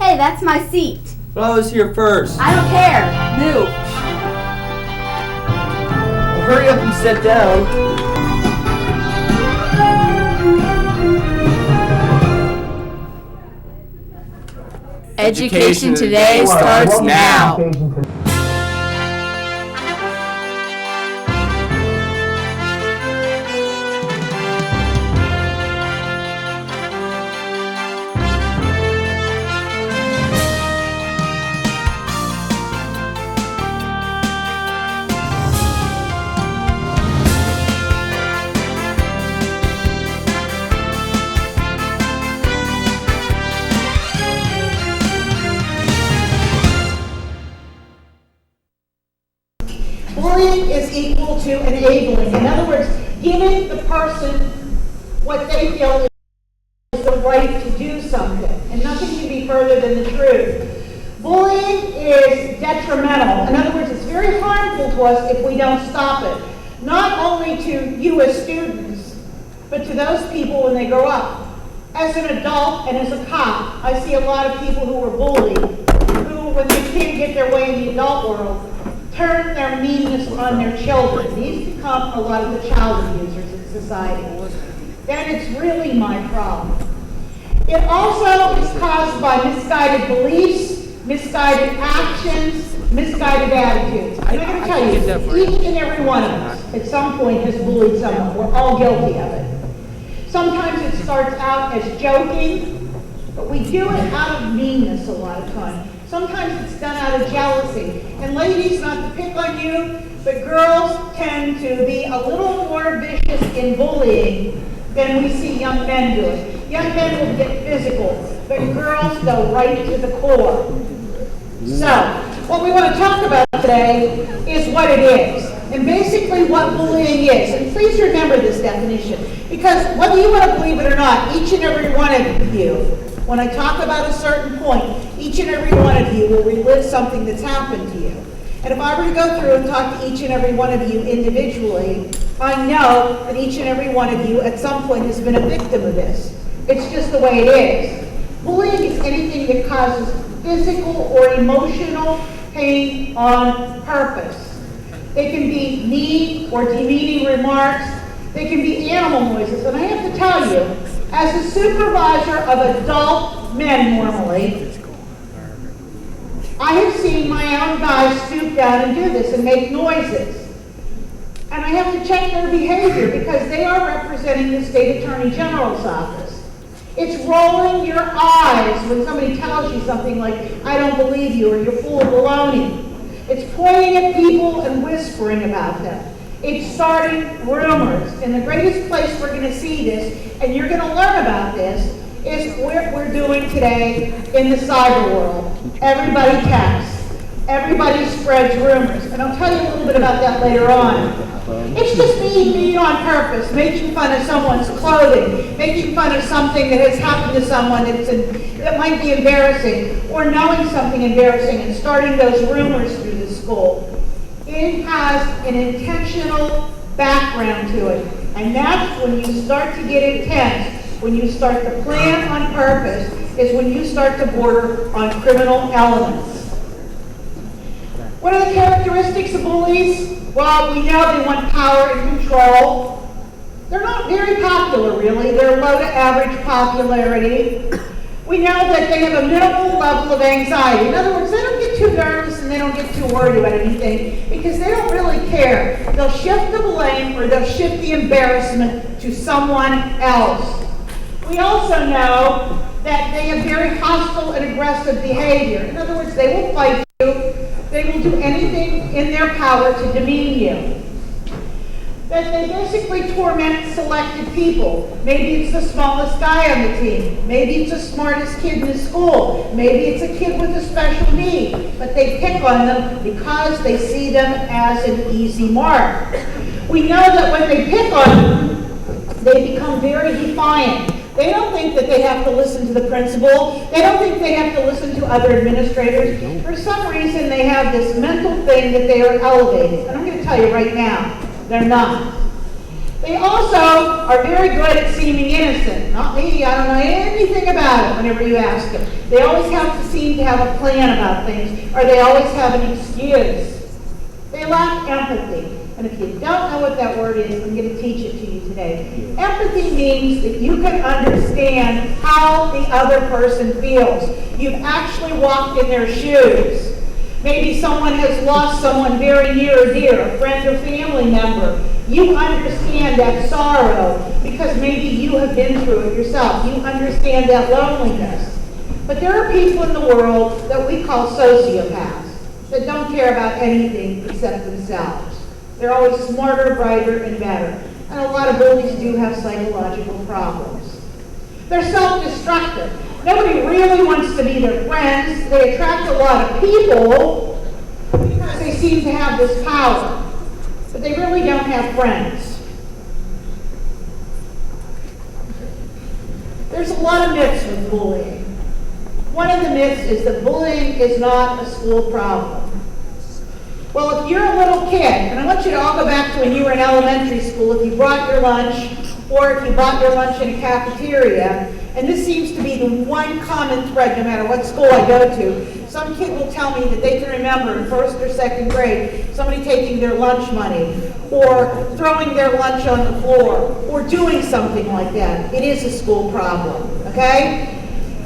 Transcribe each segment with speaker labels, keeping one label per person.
Speaker 1: Hey, that's my seat.
Speaker 2: But I was here first.
Speaker 1: I don't care. Move.
Speaker 2: Well, hurry up and sit down.
Speaker 1: Education Today starts now.
Speaker 3: Bullying is equal to enabling. In other words, giving the person what they feel is the right to do something. And nothing can be further than the truth. Bullying is detrimental. In other words, it's very harmful to us if we don't stop it. Not only to you as students, but to those people when they grow up. As an adult and as a cop, I see a lot of people who are bullied, who, when they can't get their way in the adult world, turn their meanness on their children. These become a lot of the child abusers in society. Then it's really my problem. It also is caused by misguided beliefs, misguided actions, misguided attitudes. I'm not going to tell you, each and every one of us at some point has bullied someone. We're all guilty of it. Sometimes it starts out as joking, but we do it out of meanness a lot of times. Sometimes it's done out of jealousy. And ladies, not to pick on you, but girls tend to be a little more vicious in bullying than we see young men do it. Young men will get physical, but girls go right to the core. So, what we want to talk about today is what it is, and basically what bullying is. And please remember this definition, because whether you want to believe it or not, each and every one of you, when I talk about a certain point, each and every one of you will relive something that's happened to you. And if I were to go through and talk to each and every one of you individually, I know that each and every one of you at some point has been a victim of this. It's just the way it is. Bullying is anything that causes physical or emotional pain on purpose. They can be mean or demeaning remarks. They can be animal noises. And I have to tell you, as a supervisor of adult men normally, I have seen my own guys stoop down and do this and make noises. And I have to check their behavior because they are representing the State Attorney General's office. It's rolling your eyes when somebody tells you something like, I don't believe you, or you're full of baloney. It's pointing at people and whispering about them. It's starting rumors. And the greatest place we're going to see this, and you're going to learn about this, is what we're doing today in the cyber world. Everybody texts. Everybody spreads rumors. And I'll tell you a little bit about that later on. It's just being on purpose, making fun of someone's clothing, making fun of something that has happened to someone that might be embarrassing, or knowing something embarrassing and starting those rumors through the school. It has an intentional background to it. And that's when you start to get intense, when you start to plan on purpose, is when you start to border on criminal elements. What are the characteristics of bullies? Well, we know they want power and control. They're not very popular, really. They're low to average popularity. We know that they have a minimal level of anxiety. In other words, they don't get too nervous and they don't get too worried about anything because they don't really care. They'll shift the blame or they'll shift the embarrassment to someone else. We also know that they have very hostile and aggressive behavior. In other words, they will fight you. They will do anything in their power to demean you. That they basically torment selected people. Maybe it's the smallest guy on the team. Maybe it's the smartest kid in the school. Maybe it's a kid with a special need. But they pick on them because they see them as an easy mark. We know that when they pick on them, they become very defiant. They don't think that they have to listen to the principal. They don't think they have to listen to other administrators. For some reason, they have this mental thing that they are elevated. And I'm going to tell you right now, they're not. They also are very good at seeming innocent. Not me, I don't know anything about it whenever you ask them. They always have to seem to have a plan about things, or they always have an excuse. They lack empathy. And if you don't know what that word is, I'm going to teach it to you today. Empathy means that you can understand how the other person feels. You've actually walked in their shoes. Maybe someone has lost someone very near or dear, a friend or family member. You understand that sorrow because maybe you have been through it yourself. You understand that loneliness. But there are people in the world that we call sociopaths that don't care about anything except themselves. They're always smarter, brighter, and better. And a lot of bullies do have psychological problems. They're self-destructive. Nobody really wants to be their friends. They attract a lot of people because they seem to have this power. But they really don't have friends. There's a lot of myths with bullying. One of the myths is that bullying is not a school problem. Well, if you're a little kid, and I want you to all go back to when you were in elementary school, if you brought your lunch, or if you bought your lunch in a cafeteria, and this seems to be the one common thread no matter what school I go to. Some kid will tell me that they can remember in first or second grade somebody taking their lunch money, or throwing their lunch on the floor, or doing something like that. It is a school problem, okay?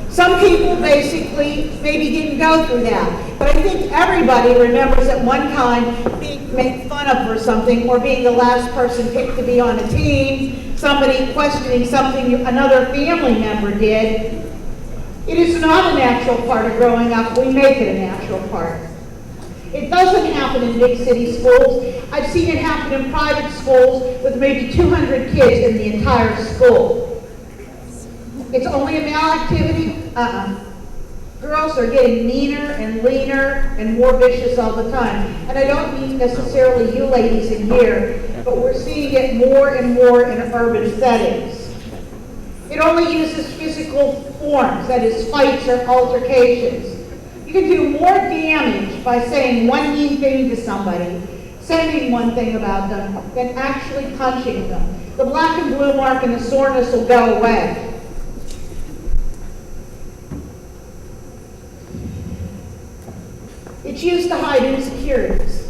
Speaker 3: Some people basically maybe didn't go through that, but I think everybody remembers at one time being made fun of for something, or being the last person picked to be on a team, somebody questioning something another family member did. It is not a natural part of growing up. We make it a natural part. It doesn't happen in big city schools. I've seen it happen in private schools with maybe 200 kids in the entire school. It's only a male activity? Girls are getting meaner and leaner and more vicious all the time. And I don't mean necessarily you ladies in here, but we're seeing it more and more in urban settings. It only uses physical forms, that is fights or altercations. You can do more damage by saying one mean thing to somebody, saying one thing about them, than actually punching them. The black and blue mark and the soreness will go away. It's used to hide insecurities.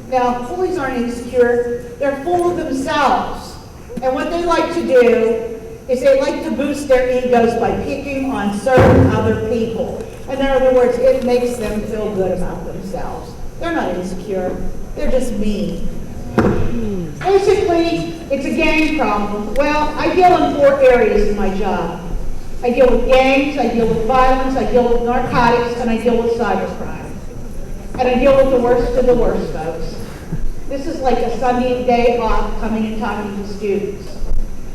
Speaker 3: Now, bullies aren't insecure. They're full of themselves. And what they like to do is they like to boost their egos by picking on certain other people. In other words, it makes them feel good about themselves. They're not insecure. They're just mean. Basically, it's a gang problem. Well, I deal in 4 areas in my job. I deal with gangs, I deal with violence, I deal with narcotics, and I deal with cybercrime. And I deal with the worst of the worst, folks. This is like a Sunday day off coming and talking to students.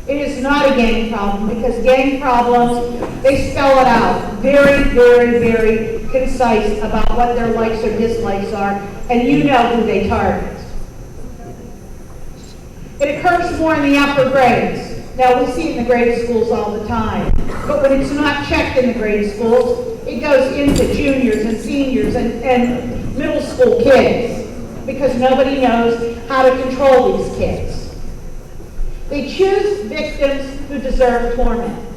Speaker 3: It is not a gang problem, because gang problems, they spell it out very, very, very concise about what their likes or dislikes are, and you know who they target. It occurs more in the upper grades. Now, we see it in the grade schools all the time, but when it's not checked in the grade schools, it goes into juniors and seniors and middle school kids, because nobody knows how to control these kids. They choose victims who deserve torment.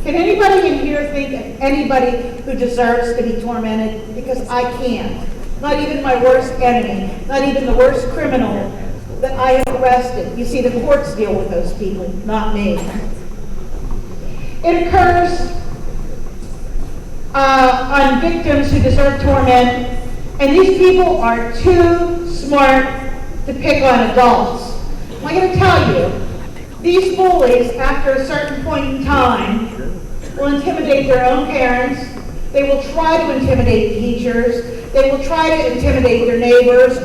Speaker 3: Can anybody in here think of anybody who deserves to be tormented? Because I can't. Not even my worst enemy, not even the worst criminal that I have arrested. You see, the courts deal with those people, not me. It occurs on victims who deserve torment, and these people are too smart to pick on adults. I'm going to tell you, these bullies, after a certain point in time, will intimidate their own parents. They will try to intimidate teachers. They will try to intimidate their neighbors.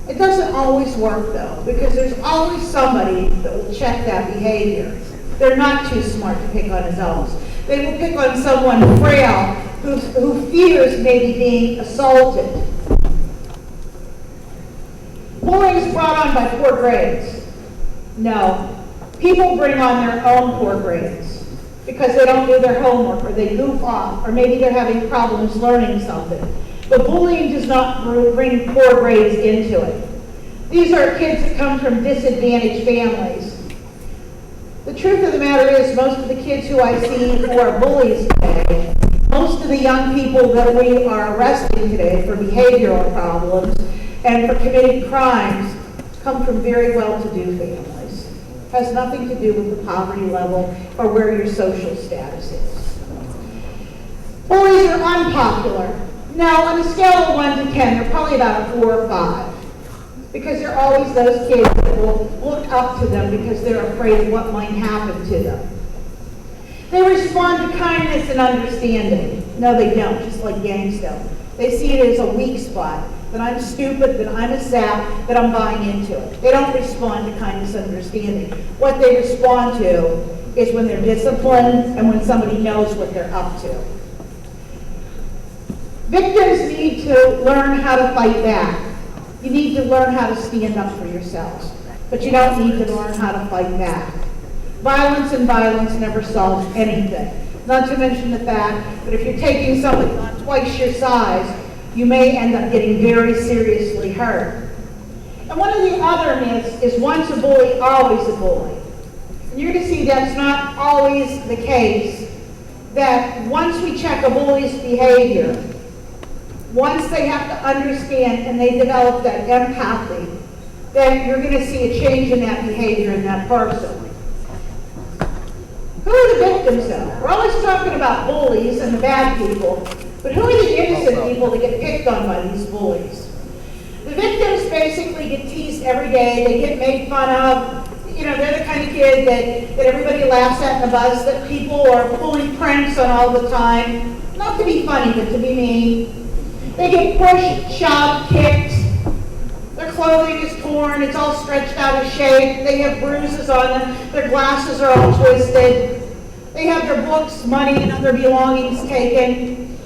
Speaker 3: It doesn't always work, though, because there's always somebody that will check that behavior. They're not too smart to pick on adults. They will pick on someone frail who fears maybe being assaulted. Bullying is brought on by poor grades. No. People bring on their own poor grades because they don't do their homework, or they goof off, or maybe they're having problems learning something. But bullying does not bring poor grades into it. These are kids that come from disadvantaged families. The truth of the matter is, most of the kids who I see who are bullies today, most of the young people that we are arresting today for behavioral problems and for committing crimes come from very well-to-do families. Has nothing to do with the poverty level or where your social status is. Bullies are unpopular. Now, on a scale of 1 to 10, they're probably about a 4 or 5. Because they're always those kids that will look up to them because they're afraid of what might happen to them. They respond to kindness and understanding. No, they don't, just like gangs don't. They see it as a weak spot, that I'm stupid, that I'm a sap, that I'm buying into it. They don't respond to kindness and understanding. What they respond to is when they're disciplined and when somebody knows what they're up to. Victims need to learn how to fight back. You need to learn how to stand up for yourselves, but you don't need to learn how to fight back. Violence and violence never solves anything. Not to mention the fact that if you're taking somebody on twice your size, you may end up getting very seriously hurt. And one of the other myths is once a bully, always a bully. And you're going to see that's not always the case, that once we check a bully's behavior, once they have to understand and they develop that empathy, then you're going to see a change in that behavior in that person. Who are the victims though? We're always talking about bullies and the bad people, but who are the innocent people that get picked on by these bullies? The victims basically get teased every day, they get made fun of. You know, they're the kind of kid that everybody laughs at in the bus, that people are pulling pranks on all the time. Not to be funny, but to be mean. They get pushed, shoved, kicked. Their clothing is torn. It's all stretched out of shape. They have bruises on them. Their glasses are all twisted. They have their books, money, and other belongings taken.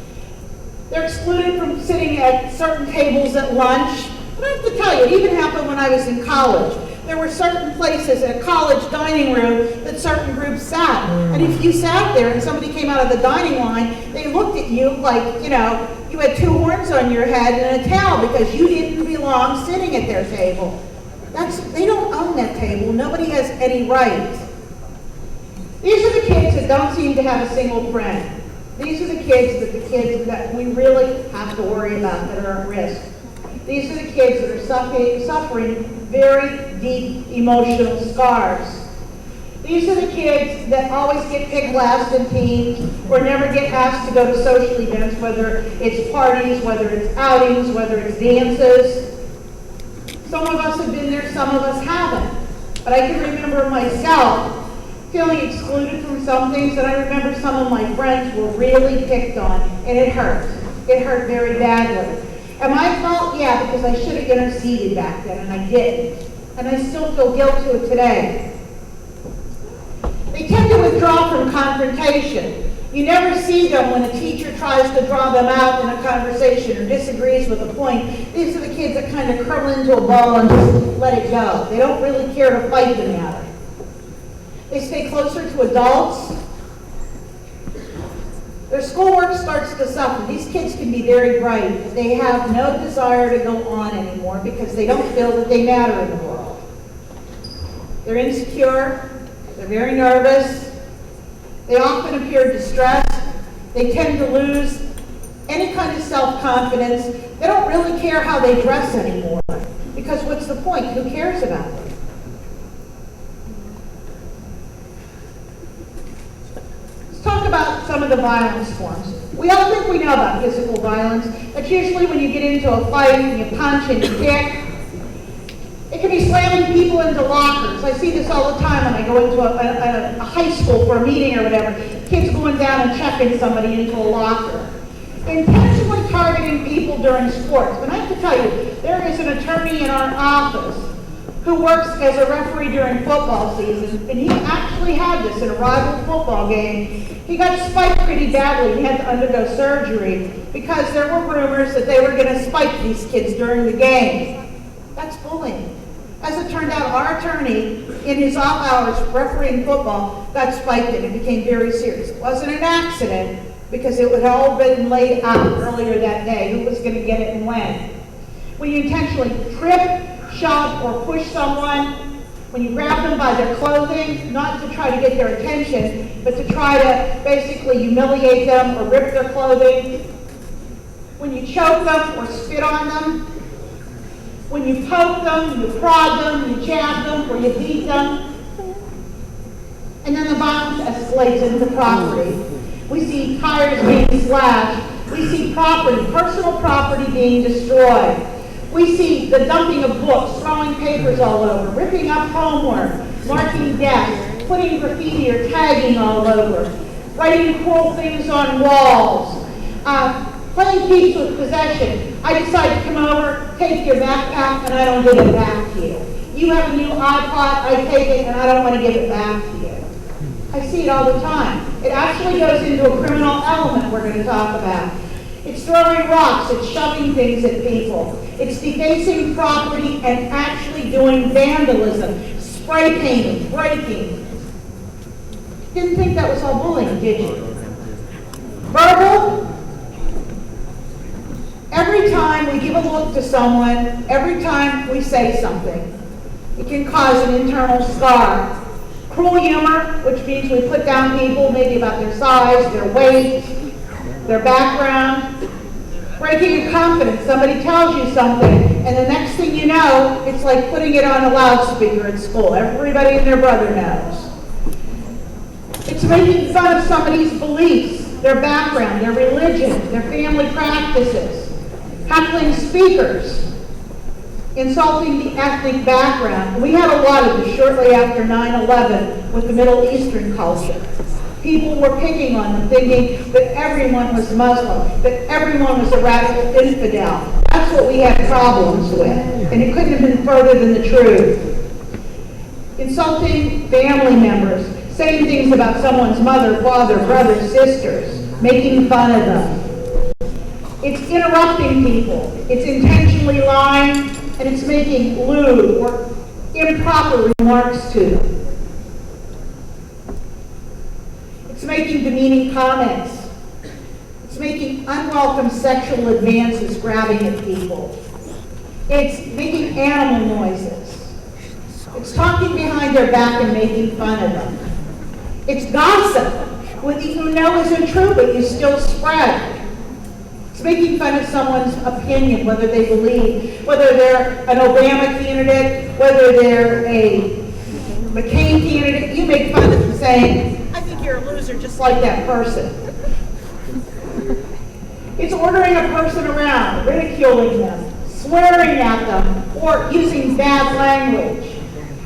Speaker 3: They're excluded from sitting at certain tables at lunch. But I have to tell you, it even happened when I was in college. There were certain places in a college dining room that certain groups sat. And if you sat there and somebody came out of the dining line, they looked at you like, you know, you had 2 horns on your head and a towel because you didn't belong sitting at their table. They don't own that table. Nobody has any right. These are the kids that don't seem to have a single friend. These are the kids that we really have to worry about that are at risk. These are the kids that are suffering very deep emotional scars. These are the kids that always get picked last in teams or never get asked to go to social events, whether it's parties, whether it's outings, whether it's dances. Some of us have been there, some of us haven't. But I can remember myself feeling excluded from some things, and I remember some of my friends were really picked on, and it hurt. It hurt very badly. Am I at fault? Yeah, because I should have interceded back then, and I didn't. And I still feel guilty of it today. They tend to withdraw from confrontation. You never see them when a teacher tries to draw them out in a conversation or disagrees with a point. These are the kids that kind of curl into a ball and just let it go. They don't really care to fight the matter. They stay closer to adults. Their schoolwork starts to suffer. These kids can be very bright, but they have no desire to go on anymore because they don't feel that they matter in the world. They're insecure. They're very nervous. They often appear distressed. They tend to lose any kind of self-confidence. They don't really care how they dress anymore because what's the point? Who cares about them? Let's talk about some of the violence forms. We all think we know about physical violence. That's usually when you get into a fight and you punch and you kick. It can be slamming people into lockers. I see this all the time when I go into a high school for a meeting or whatever. Kids going down and checking somebody into a locker. Intentionally targeting people during sports. But I have to tell you, there is an attorney in our office who works as a referee during football season, and he actually had this in a rival football game. He got spiked pretty badly. He had to undergo surgery because there were rumors that they were going to spike these kids during the game. That's bullying. As it turned out, our attorney, in his off hours refereeing football, got spiked and it became very serious. It wasn't an accident because it had all been laid out earlier that day who was going to get it and when. When you intentionally trip, shove or push someone, when you grab them by their clothing, not to try to get their attention, but to try to basically humiliate them or rip their clothing, when you choke them or spit on them, when you poke them, you prod them, you jab them, or you beat them, and then the violence escalates into property. We see tires being slashed. We see property, personal property being destroyed. We see the dumping of books, throwing papers all over, ripping up homework, marking desks, putting graffiti or tagging all over, writing cruel things on walls, playing keeps with possession. I decide to come over, take your backpack, and I don't give it back to you. You have a new iPod, I take it, and I don't want to give it back to you. I see it all the time. It actually goes into a criminal element we're going to talk about. It's throwing rocks, it's shoving things at people. It's defacing property and actually doing vandalism, spray painting, breaking. Didn't think that was all bullying, did you? Verbal. Every time we give a look to someone, every time we say something, it can cause an internal scar. Cruel humor, which means we put down people maybe about their size, their weight, their background. Breaking your confidence. Somebody tells you something, and the next thing you know, it's like putting it on a loudspeaker at school. Everybody and their brother knows. It's making fun of somebody's beliefs, their background, their religion, their family practices. Heckling speakers. Insulting the ethnic background. We had a lot of this shortly after 9/11 with the Middle Eastern culture. People were picking on them, thinking that everyone was Muslim, that everyone was a radical infidel. That's what we had problems with, and it couldn't have been further than the truth. Insulting family members, saying things about someone's mother, father, brothers, sisters, making fun of them. It's interrupting people. It's intentionally lying, and it's making lewd or improper remarks to them. It's making demeaning comments. It's making unwelcome sexual advances, grabbing at people. It's making animal noises. It's talking behind their back and making fun of them. It's gossip, what you know isn't true, but you still spread. It's making fun of someone's opinion, whether they believe, whether they're an Obama candidate, whether they're a McCain candidate. You make fun of them saying, I think you're a loser just like that person. It's ordering a person around, ridiculing them, swearing at them, or using bad language.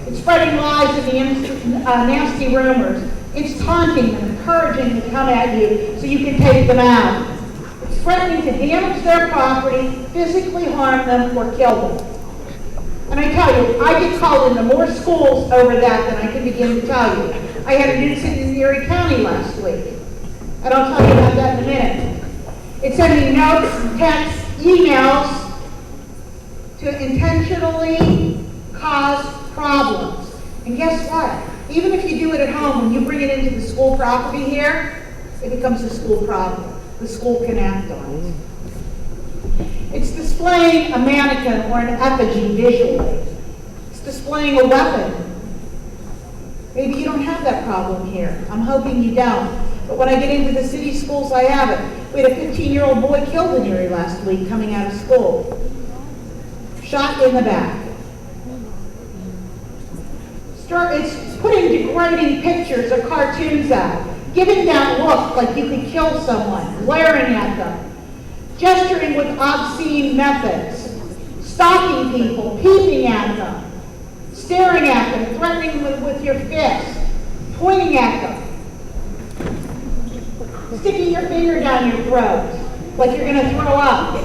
Speaker 3: It's spreading lies and nasty rumors. It's taunting them, encouraging them to come at you so you can take them out. It's threatening to damage their property, physically harm them, or kill them. And I tell you, I get called into more schools over that than I can begin to tell you. I had an incident in Erie County last week, and I'll tell you about that in a minute. It's sending notes, texts, emails to intentionally cause problems. And guess what? Even if you do it at home, when you bring it into the school property here, it becomes a school problem. The school can act on it. It's displaying a mannequin or an effigy visually. It's displaying a weapon. Maybe you don't have that problem here. I'm hoping you don't. But when I get into the city schools, I have it. We had a 15-year-old boy killed in Erie last week coming out of school. Shot in the back. It's putting degrading pictures or cartoons out. Giving that look like you could kill someone. Glaring at them. Gesturing with obscene methods. Stalking people. Peeping at them. Staring at them. Threatening them with your fist. Pointing at them. Sticking your finger down your throat like you're going to throw up.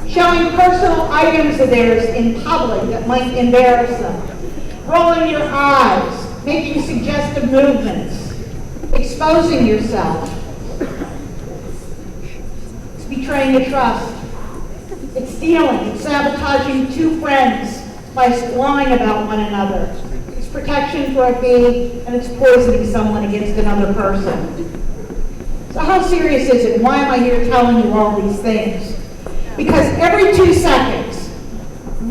Speaker 3: Showing personal items of theirs in public that might embarrass them. Rolling your eyes. Making suggestive movements. Exposing yourself. It's betraying a trust. It's stealing. It's sabotaging two friends by lying about one another. It's protection for a fee, and it's poisoning someone against another person. So how serious is it? Why am I here telling you all these things? Because every 2 seconds,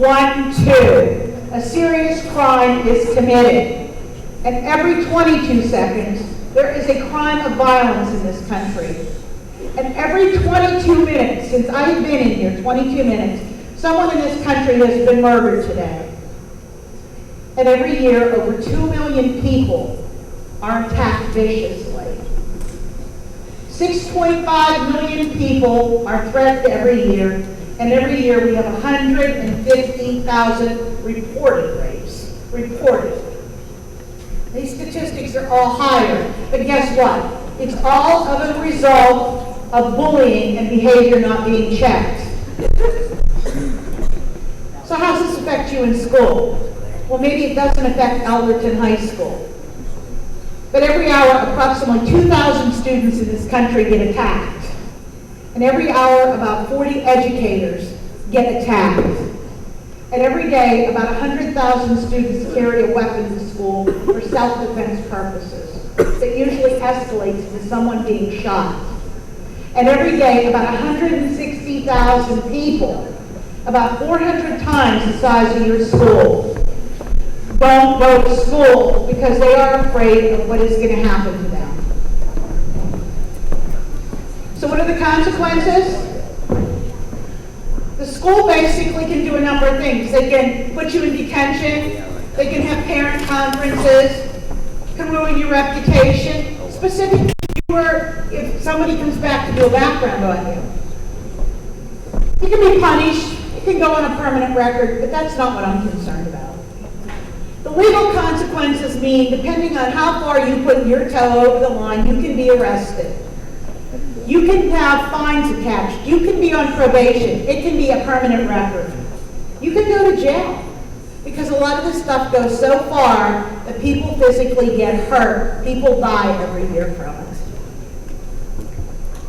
Speaker 3: A serious crime is committed. And every 22 seconds, there is a crime of violence in this country. And every 22 minutes, since I've been in here, 22 minutes, someone in this country has been murdered today. And every year, over 2 million people are attacked viciously. 6.5 million people are threatened every year, and every year we have 150,000 reported rapes. Reported. These statistics are all higher, but guess what? It's all of a result of bullying and behavior not being checked. So how does this affect you in school? Well, maybe it doesn't affect Alberton High School. But every hour, approximately 2,000 students in this country get attacked. And every hour, about 40 educators get attacked. And every day, about 100,000 students carry a weapon to school for self-defense purposes. That usually escalates to someone being shot. And every day, about 160,000 people, about 400 times the size of your school, don't go to school because they are afraid of what is going to happen to them. So what are the consequences? The school basically can do a number of things. They can put you in detention. They can have parent conferences. Can ruin your reputation. Specifically, if somebody comes back to do a background on you. You can be punished. You can go on a permanent record, but that's not what I'm concerned about. The legal consequences mean, depending on how far you put your toe over the line, you can be arrested. You can have fines attached. You can be on probation. It can be a permanent record. You can go to jail. Because a lot of this stuff goes so far that people physically get hurt. People die every year from it.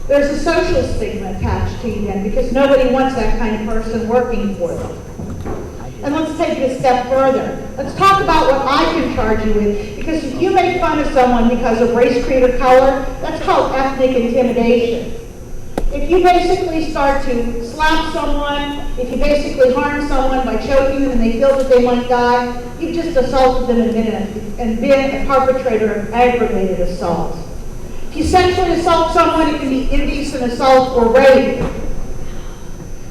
Speaker 3: There's a social stigma attached to you then, because nobody wants that kind of person working for them. And let's take it a step further. Let's talk about what I can charge you with, because if you make fun of someone because of race, creed, or color, that's called ethnic intimidation. If you basically start to slap someone, if you basically harm someone by choking them and they feel that they might die, you've just assaulted them and been a perpetrator of aggravated assault. If you sexually assault someone, it can be indecent assault or rape.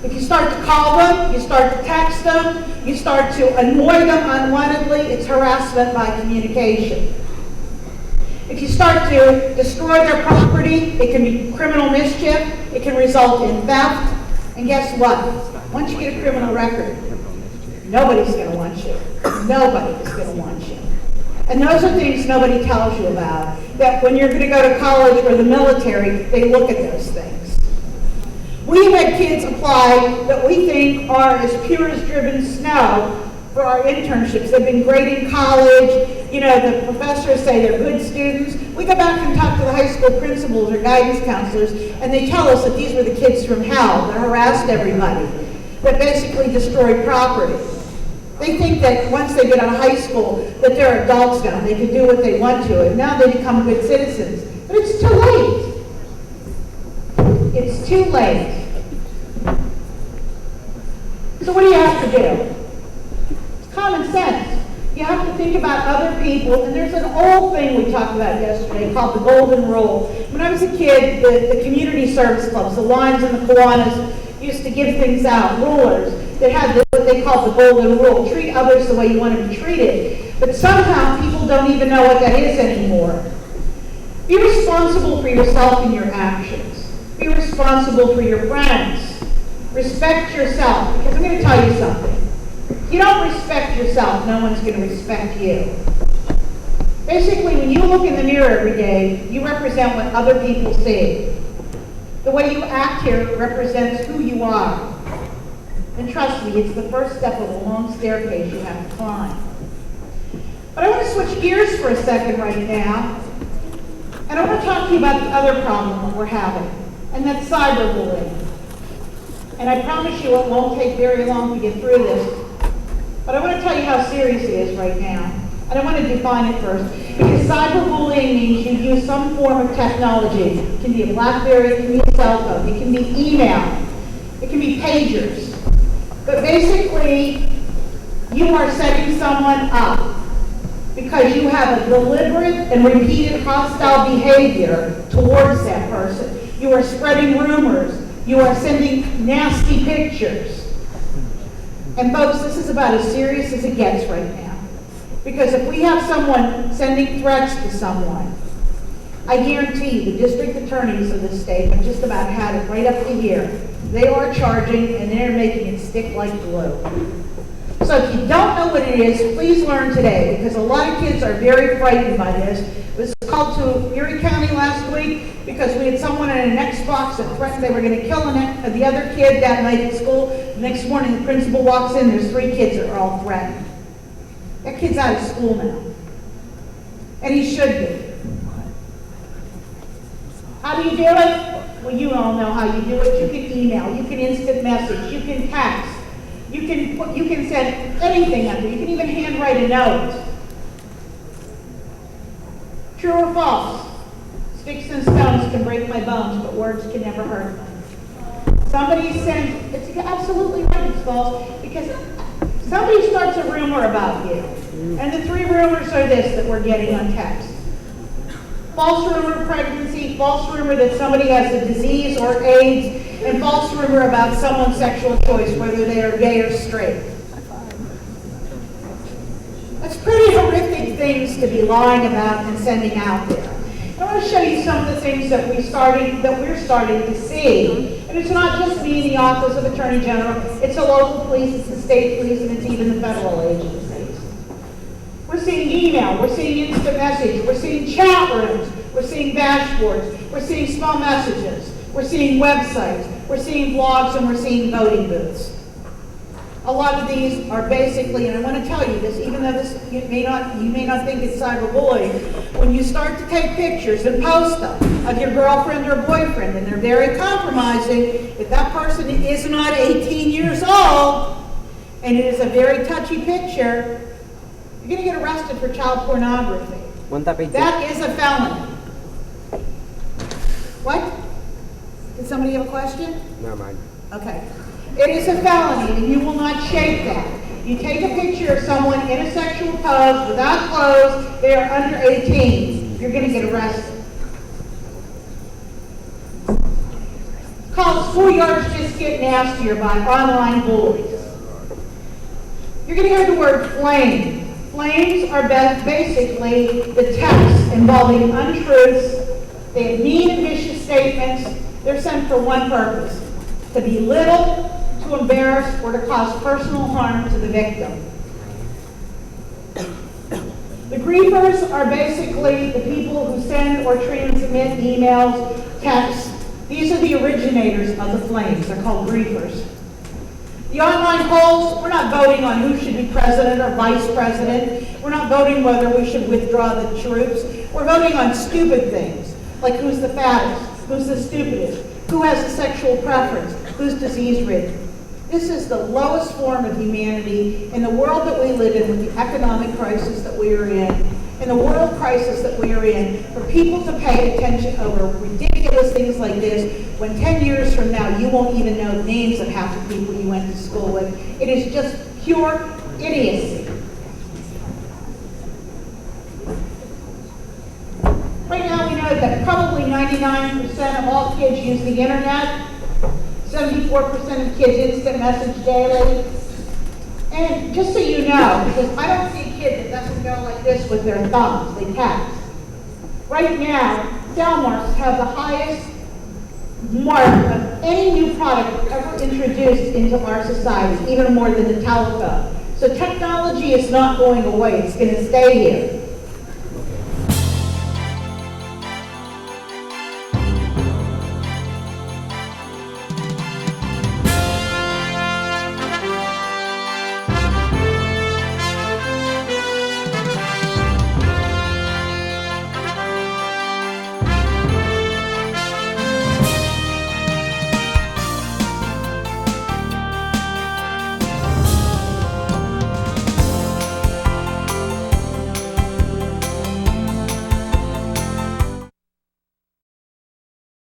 Speaker 3: If you start to call them, you start to text them, you start to annoy them unwantedly, it's harassment by communication. If you start to destroy their property, it can be criminal mischief, it can result in theft, and guess what? Once you get a criminal record, nobody's going to want you. Nobody is going to want you. And those are things nobody tells you about, that when you're going to go to college or the military, they look at those things. We've had kids apply that we think are as pure as driven snow for our internships. They've been great in college. You know, the professors say they're good students. We go back and talk to the high school principals or guidance counselors, and they tell us that these were the kids from hell that harassed everybody, that basically destroyed property. They think that once they get out of high school that they're adults now. They can do what they want to, and now they become good citizens. But it's too late. It's too late. So what do you have to do? It's common sense. You have to think about other people, and there's an old thing we talked about yesterday called the golden rule. When I was a kid, the community service clubs, the Lions and the Kiwanis, used to give things out, rulers, that had what they called the golden rule. Treat others the way you want to be treated. But somehow people don't even know what that is anymore. Be responsible for yourself and your actions. Be responsible for your friends. Respect yourself, because I'm going to tell you something. If you don't respect yourself, no one's going to respect you. Basically, when you look in the mirror every day, you represent what other people see. The way you act here represents who you are. And trust me, it's the first step of a long staircase you have to climb. But I want to switch gears for a second right now, and I want to talk to you about the other problem that we're having, and that's cyberbullying. And I promise you it won't take very long to get through this, but I want to tell you how serious it is right now. And I want to define it first, because cyberbullying means you use some form of technology. It can be a BlackBerry, it can be a cell phone, it can be email, it can be pagers. But basically, You are setting someone up because you have a deliberate and repeated hostile behavior towards that person. You are spreading rumors. You are sending nasty pictures. And folks, this is about as serious as it gets right now. Because if we have someone sending threats to someone, I guarantee you the district attorneys of the state have just about had it right up to here. They are charging and they're making it stick like glue. So if you don't know what it is, please learn today, because a lot of kids are very frightened by this. It was called to Erie County last week because we had someone in an Xbox that threatened they were going to kill the other kid that night at school. The next morning the principal walks in, there's 3 kids that are all threatened. That kid's out of school now. And he should be. How do you do it? Well, you all know how you do it. You can email, you can instant message, you can text. You can send anything under. You can even handwrite a note. True or false? Sticks and stones can break my bones, but words can never hurt them. Somebody sent, it's absolutely right, it's false, because somebody starts a rumor about you. And the 3 rumors are this that we're getting on text. False rumor of pregnancy, false rumor that somebody has a disease or AIDS, and false rumor about someone's sexual choice, whether they are gay or straight. That's pretty horrific things to be lying about and sending out there. I want to show you some of the things that we're starting to see. And it's not just me in the Office of Attorney General, it's the local police, it's the state police, and it's even the federal agencies. We're seeing email, we're seeing instant message, we're seeing chat rooms, we're seeing dashboards, we're seeing small messages, we're seeing websites, we're seeing blogs, and we're seeing voting booths. A lot of these are basically, and I want to tell you this, even though this you may not think it's cyberbullying, when you start to take pictures and post them of your girlfriend or boyfriend, and they're very compromising, if that person is not 18 years old, and it is a very touchy picture, you're going to get arrested for child pornography. That is a felony. What? Did somebody have a question?
Speaker 2: Never mind.
Speaker 3: Okay. It is a felony, and you will not shake that. You take a picture of someone in a sexual pose without clothes, they are under 18. You're going to get arrested. Schoolyards just get nastier by online bullies. You're going to hear the word flame. Flames are basically the texts involving untruths. They have mean and vicious statements. They're sent for one purpose: to belittle, to embarrass, or to cause personal harm to the victim. The griefers are basically the people who send or transmit emails, texts. These are the originators of the flames. They're called griefers. The online polls, we're not voting on who should be president or vice president. We're not voting whether we should withdraw the troops. We're voting on stupid things, like who's the fattest, who's the stupidest, who has a sexual preference, who's disease-ridden. This is the lowest form of humanity in the world that we live in, with the economic crisis that we are in the world crisis that we are in, for people to pay attention over ridiculous things like this, when 10 years from now you won't even know the names of half the people you went to school with. It is just pure idiocy. Right now we know that probably 99% of all kids use the internet, 74% of kids instant message daily. And just so you know, because I don't see a kid that doesn't go like this with their thumbs, they text. Right now, Delmarks have the highest mark of any new product ever introduced into our society, even more than the telephone. So technology is not going away, it's going to stay here.